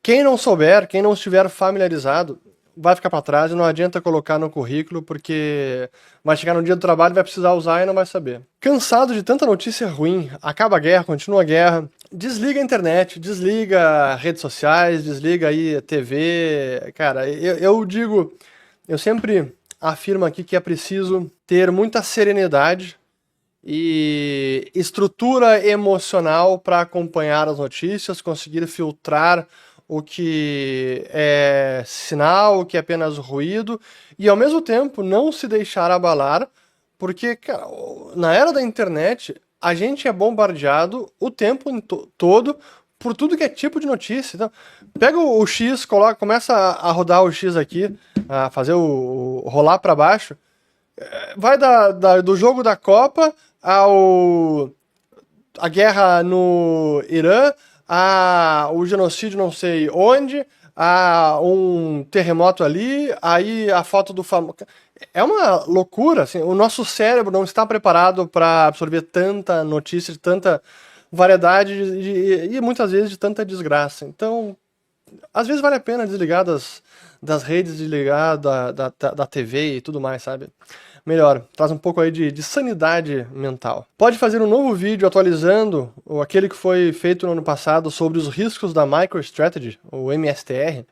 Quem não souber, quem não estiver familiarizado, vai ficar para trás e não adianta colocar no currículo porque vai chegar no dia do trabalho, vai precisar usar e não vai saber. Cansado de tanta notícia ruim, acaba a guerra, continua a guerra, desliga a internet, desliga redes sociais, desliga aí a TV. Cara, eu digo, eu sempre afirmo aqui que é preciso ter muita serenidade e estrutura emocional para acompanhar as notícias, conseguir filtrar o que é sinal, o que é apenas ruído, e ao mesmo tempo não se deixar abalar, porque, cara, na era da internet a gente é bombardeado o tempo todo por tudo que é tipo de notícia. Então, pega o X, começa a rodar o X aqui, a fazer o rolar para baixo, vai do jogo da Copa a guerra no Irã, o genocídio não sei onde, um terremoto ali, aí a foto do famoso... É uma loucura, assim, o nosso cérebro não está preparado para absorver tanta notícia, de tanta variedade e muitas vezes de tanta desgraça. Então, às vezes vale a pena desligar das redes, desligar da TV e tudo mais, sabe? Melhor, traz um pouco aí de sanidade mental. Pode fazer um novo vídeo atualizando aquele que foi feito no ano passado sobre os riscos da MicroStrategy, o MSTR,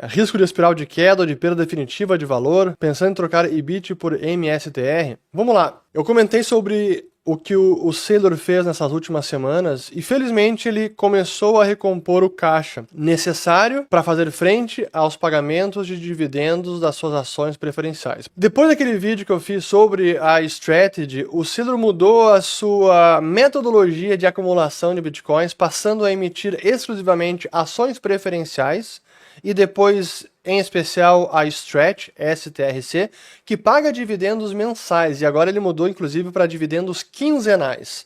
risco de espiral de queda ou de perda definitiva de valor, pensando em trocar EBIT por MSTR. Vamos lá, eu comentei sobre o que o Saylor fez nessas últimas semanas e felizmente ele começou a recompor o caixa necessário para fazer frente aos pagamentos de dividendos das suas ações preferenciais. Depois daquele vídeo que eu fiz sobre a Strategy, o Saylor mudou a sua metodologia de acumulação de bitcoins, passando a emitir exclusivamente ações preferenciais e depois, em especial, a Stretch, STRC, que paga dividendos mensais, e agora ele mudou inclusive para dividendos quinzenais.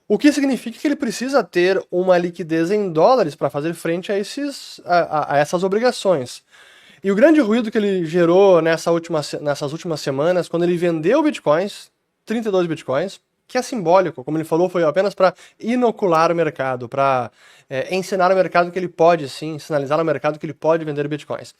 O que significa que ele precisa ter uma liquidez em dólares para fazer frente a essas obrigações. E o grande ruído que ele gerou nessas últimas semanas, quando ele vendeu bitcoins, 32 bitcoins, que é simbólico, como ele falou, foi apenas para inocular o mercado, para ensinar ao mercado que ele pode sim, sinalizar ao mercado que ele pode vender bitcoins.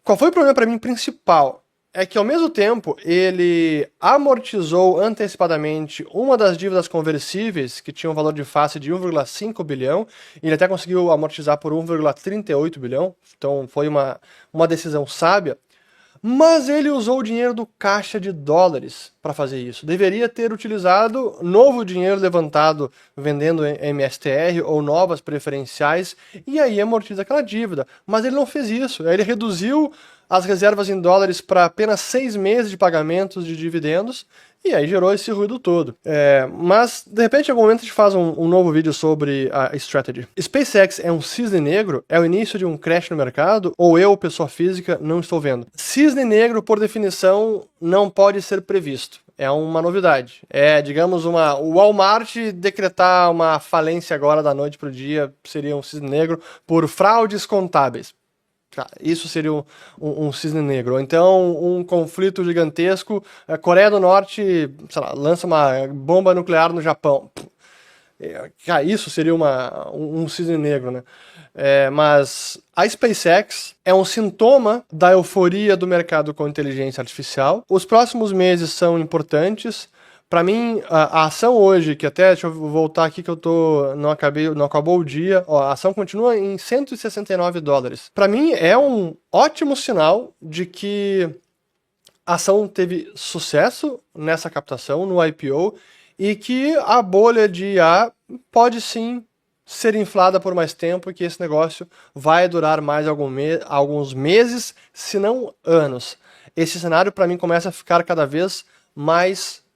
Qual foi o problema para mim principal? É que ao mesmo tempo ele amortizou antecipadamente uma das dívidas conversíveis que tinha um valor de face de 1,5 bilhão, e ele até conseguiu amortizar por 1,38 bilhão, então foi uma decisão sábia. Mas ele usou o dinheiro do caixa de dólares para fazer isso. Deveria ter utilizado novo dinheiro levantado vendendo MSTR ou novas preferenciais e aí amortiza aquela dívida. Mas ele não fez isso. Ele reduziu as reservas em dólares para apenas 6 meses de pagamentos de dividendos, e aí gerou esse ruído todo. Mas, de repente, em algum momento a gente faz um novo vídeo sobre a strategy. SpaceX é um cisne negro? É o início de um crash no mercado? Ou eu, pessoa física, não estou vendo? Cisne negro, por definição, não pode ser previsto. É uma novidade. Digamos, o Walmart decretar uma falência agora da noite para o dia seria um cisne negro por fraudes contábeis. Isso seria um cisne negro. Ou então, um conflito gigantesco. A Coreia do Norte, sei lá, lança uma bomba nuclear no Japão. Isso seria um cisne negro, né? Mas a SpaceX é um sintoma da euforia do mercado com inteligência artificial. Os próximos meses são importantes. Para mim, a ação hoje, que até, deixa eu voltar aqui que não acabou o dia, a ação continua em $169. Para mim, é um ótimo sinal de que a ação teve sucesso nessa captação, no IPO, e que a bolha de IA pode sim ser inflada por mais tempo e que esse negócio vai durar mais alguns meses, se não anos. Esse cenário, para mim, começa a ficar cada vez mais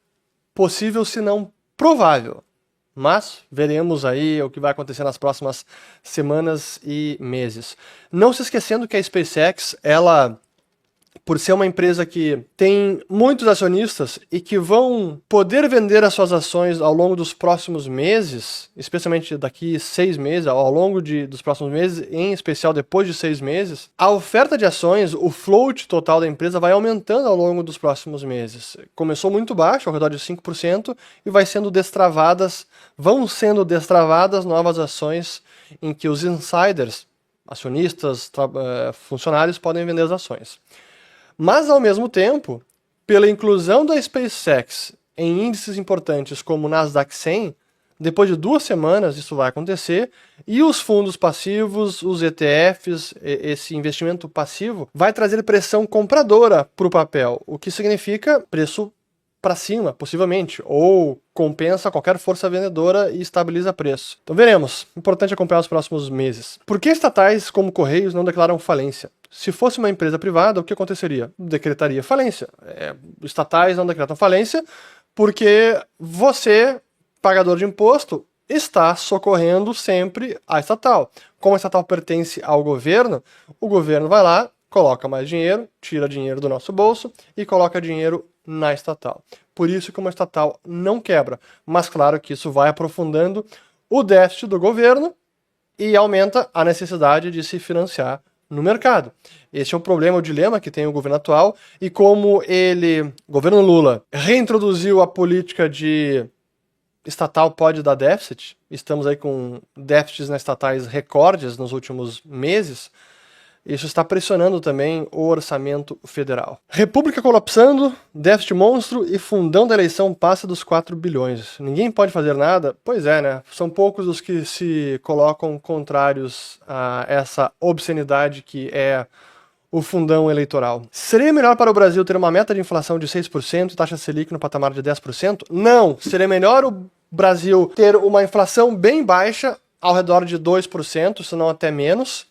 possível, se não provável. Mas veremos aí o que vai acontecer nas próximas semanas e meses. Não se esquecendo que a SpaceX, ela, por ser uma empresa que tem muitos acionistas e que vão poder vender as suas ações ao longo dos próximos meses, especialmente daqui 6 meses, ao longo dos próximos meses, em especial depois de 6 meses, a oferta de ações, o float total da empresa vai aumentando ao longo dos próximos meses. Começou muito baixo, ao redor de 5%, e vão sendo destravadas novas ações em que os insiders, acionistas, funcionários, podem vender as ações. Mas, ao mesmo tempo, pela inclusão da SpaceX em índices importantes como o Nasdaq 100, depois de 2 semanas isso vai acontecer, e os fundos passivos, os ETFs, esse investimento passivo, vai trazer pressão compradora para o papel, o que significa preço para cima, possivelmente, ou compensa qualquer força vendedora e estabiliza preço. Então veremos. Importante acompanhar os próximos meses. Por que estatais como Correios não declaram falência? Se fosse uma empresa privada, o que aconteceria? Decretaria falência. Estatais não decretam falência porque você, pagador de imposto, está socorrendo sempre a estatal. Como a estatal pertence ao governo, o governo vai lá, coloca mais dinheiro, tira dinheiro do nosso bolso e coloca dinheiro na estatal. Por isso que uma estatal não quebra. Mas claro que isso vai aprofundando o déficit do governo e aumenta a necessidade de se financiar no mercado. Esse é o problema, o dilema que tem o governo atual, e como o governo Lula, reintroduziu a política de estatal pode dar déficit, estamos aí com déficits nas estatais recordes nos últimos meses, isso está pressionando também o orçamento federal. República colapsando, déficit monstro e fundão da eleição passa dos 4 bilhões. Ninguém pode fazer nada? Pois é, né? São poucos os que se colocam contrários a essa obscenidade que é o fundão eleitoral. Seria melhor para o Brasil ter uma meta de inflação de 6% e taxa Selic no patamar de 10%? Não! Seria melhor o Brasil ter uma inflação bem baixa, ao redor de 2%, se não até menos,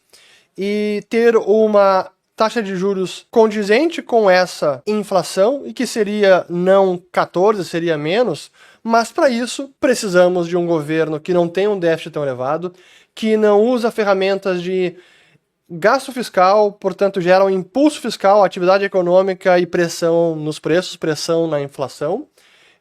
e ter uma taxa de juros condizente com essa inflação, e que seria não 14, seria menos, mas para isso precisamos de um governo que não tem um déficit tão elevado, que não usa ferramentas de gasto fiscal, portanto gera um impulso fiscal, atividade econômica e pressão nos preços, pressão na inflação,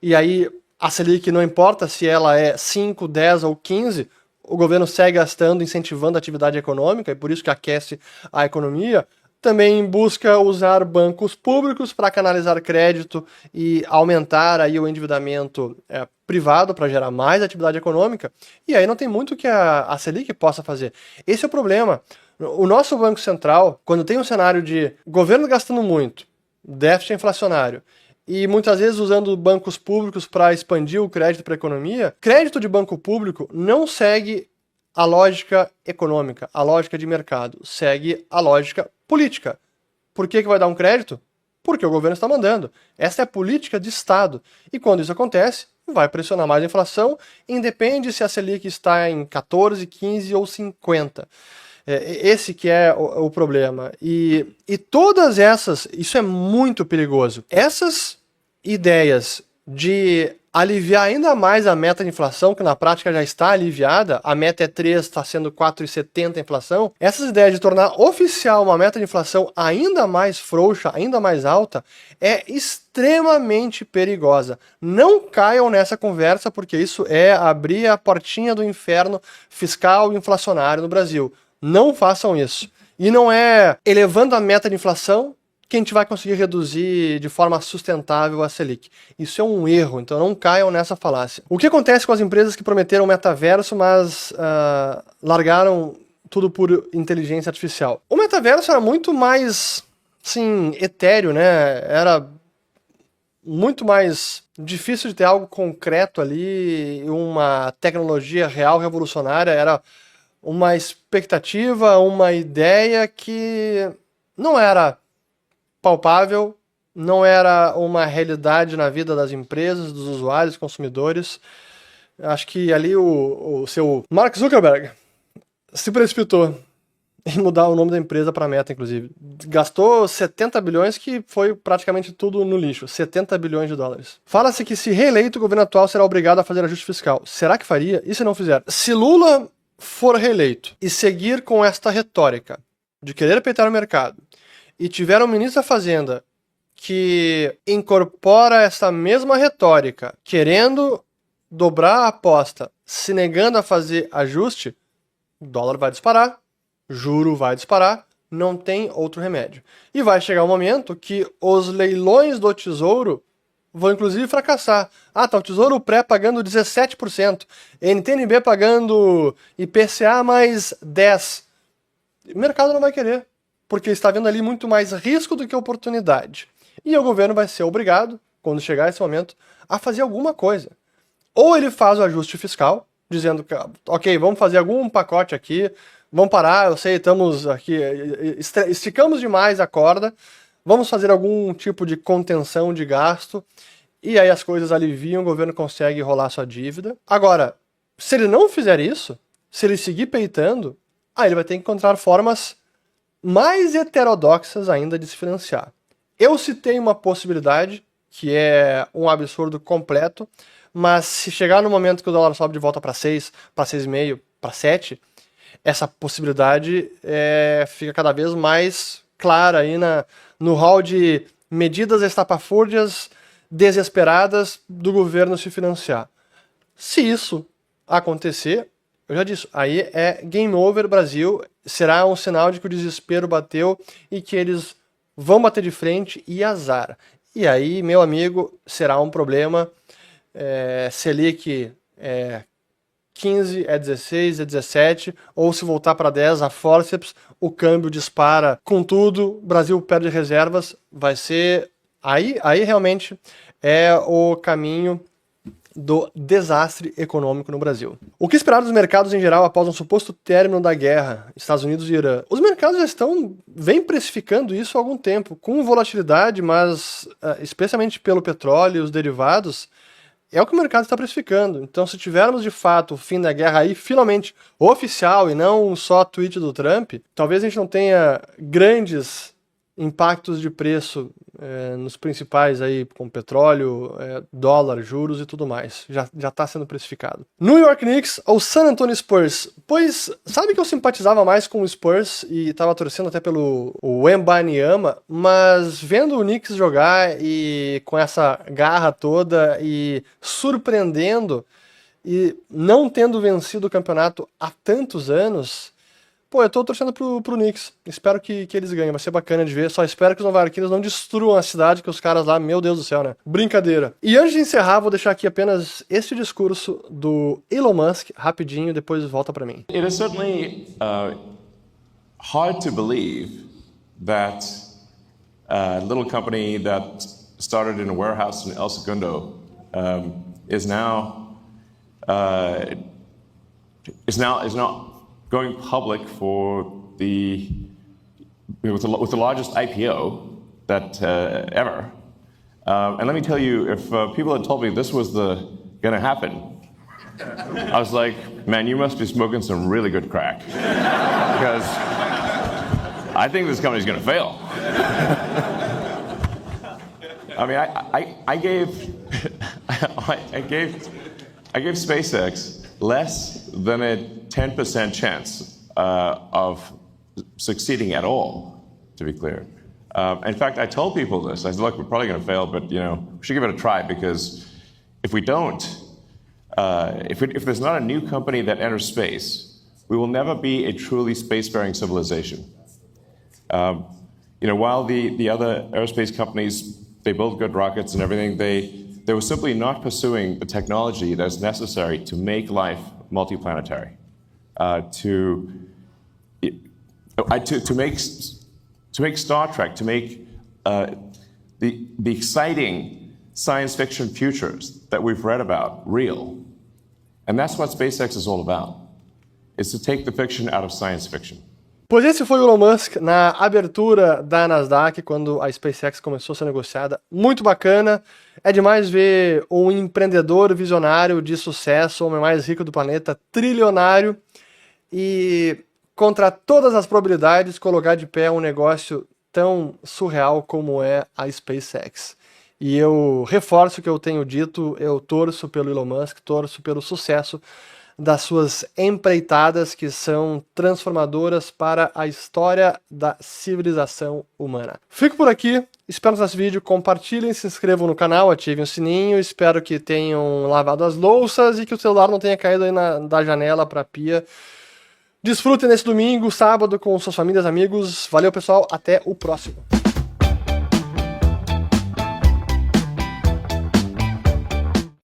e aí a Selic não importa se ela é 5, 10 ou 15, o governo segue gastando, incentivando a atividade econômica, e por isso que aquece a economia. Também busca usar bancos públicos para canalizar crédito e aumentar aí o endividamento privado para gerar mais atividade econômica. E aí não tem muito que a Selic possa fazer. Esse é o problema. O nosso Banco Central, quando tem um cenário de governo gastando muito, déficit inflacionário, e muitas vezes usando bancos públicos para expandir o crédito para a economia, crédito de banco público não segue a lógica econômica, a lógica de mercado, segue a lógica política. Por que vai dar um crédito? Porque o governo está mandando. Essa é a política de Estado. E quando isso acontece, vai pressionar mais a inflação, independe se a Selic está em 14, 15 ou 50. Esse que é o problema. E todas essas, isso é muito perigoso. Essas ideias de aliviar ainda mais a meta de inflação, que na prática já está aliviada, a meta é 3, está sendo 4,70 a inflação, essas ideias de tornar oficial uma meta de inflação ainda mais frouxa, ainda mais alta, é extremamente perigosa. Não caiam nessa conversa, porque isso é abrir a portinha do inferno fiscal e inflacionário no Brasil. Não façam isso. E não é elevando a meta de inflação que a gente vai conseguir reduzir de forma sustentável a Selic. Isso é um erro, então não caiam nessa falácia. O que acontece com as empresas que prometeram metaverso, mas largaram tudo por inteligência artificial? O metaverso era muito mais, sim, etéreo, né? Era muito mais difícil de ter algo concreto ali, uma tecnologia real revolucionária, era uma expectativa, uma ideia que não era palpável, não era uma realidade na vida das empresas, dos usuários, consumidores. Acho que ali o seu Mark Zuckerberg se precipitou em mudar o nome da empresa para Meta, inclusive. Gastou 70 bilhões, que foi praticamente tudo no lixo. 70 bilhões de dólares. Fala-se que, se reeleito, o governo atual será obrigado a fazer ajuste fiscal. Será que faria? E se não fizer? Se Lula for reeleito e seguir com esta retórica de querer peitar o mercado, e tiver um ministro da Fazenda que incorpora essa mesma retórica, querendo dobrar a aposta, se negando a fazer ajuste, o dólar vai disparar, juro vai disparar, não tem outro remédio. E vai chegar um momento que os leilões do Tesouro vão inclusive fracassar. Ah, tá o Tesouro Pré pagando 17%, NTNB pagando IPCA mais 10%. O mercado não vai querer, porque está vendo ali muito mais risco do que oportunidade. E o governo vai ser obrigado, quando chegar esse momento, a fazer alguma coisa. Ou ele faz o ajuste fiscal, dizendo que, ok, vamos fazer algum pacote aqui, vamos parar, eu sei, estamos aqui, esticamos demais a corda, vamos fazer algum tipo de contenção de gasto, e aí as coisas aliviam, o governo consegue rolar sua dívida. Agora, se ele não fizer isso, se ele seguir peitando, aí ele vai ter que encontrar formas mais heterodoxas ainda de se financiar. Eu citei uma possibilidade, que é um absurdo completo, mas se chegar no momento que o dólar sobe de volta para 6, para 6,5, para 7, essa possibilidade fica cada vez mais clara aí no hall de medidas estapafúrdias desesperadas do governo se financiar. Se isso acontecer, eu já disse, aí é game over Brasil, será um sinal de que o desespero bateu e que eles vão bater de frente e azar. E aí, meu amigo, será um problema. Selic 15, 16, 17, ou se voltar para 10, a forceps, o câmbio dispara com tudo, o Brasil perde reservas, vai ser... Aí realmente é o caminho do desastre econômico no Brasil. O que esperar dos mercados em geral após um suposto término da guerra, Estados Unidos e Irã? Os mercados já vem precificando isso há algum tempo, com volatilidade, mas especialmente pelo petróleo e os derivados, é o que o mercado está precificando. Então, se tivermos de fato o fim da guerra aí, finalmente oficial e não só tweet do Trump, talvez a gente não tenha grandes impactos de preço nos principais aí, com petróleo, dólar, juros e tudo mais. Já está sendo precificado. New York Knicks ou San Antonio Spurs? Pois, sabe que eu simpatizava mais com o Spurs e estava torcendo até pelo Wembanyama, mas vendo o Knicks jogar e com essa garra toda e surpreendendo e não tendo vencido o campeonato há tantos anos, pô, eu tô torcendo pro Knicks. Espero que eles ganhem, vai ser bacana de ver. Só espero que os nova-iorquinos não destruam a cidade, que os caras lá, meu Deus do céu, né? Brincadeira. E antes de encerrar, vou deixar aqui apenas este discurso do Elon Musk, rapidinho, depois volta pra mim. It is certainly hard to believe that a little company that started in a warehouse in El Segundo is now going public with the largest IPO that ever. And let me tell you, if people had told me this was going to happen, I was like, man, you must be smoking some really good crack. because I think this company's going to fail. I mean, I gave SpaceX less than a 10% chance of succeeding at all, to be clear. In fact, I told people this. I said, look, we're probably going to fail, but we should give it a try, because if we don't, if there's not a new company that enters space, we will never be a truly spacefaring civilization. While the other aerospace companies, they build good rockets and everything, they were simply not pursuing the technology that's necessary to make life multiplanetary, to make Star Trek, to make the exciting science fiction futures that we've read about real. And that's what SpaceX is all about, is to take the fiction out of science fiction. Pois esse foi o Elon Musk na abertura da Nasdaq, quando a SpaceX começou a ser negociada. Muito bacana. É demais ver um empreendedor visionário de sucesso, o homem mais rico do planeta, trilionário, e contra todas as probabilidades colocar de pé um negócio tão surreal como é a SpaceX. E eu reforço o que eu tenho dito, eu torço pelo Elon Musk, torço pelo sucesso das suas empreitadas, que são transformadoras para a história da civilização humana. Fico por aqui, espero que esse vídeo, compartilhem, se inscrevam no canal, ativem o sininho, espero que tenham lavado as louças e que o celular não tenha caído aí da janela para a pia. Desfrutem nesse domingo, sábado, com suas famílias, amigos. Valeu, pessoal, até o próximo.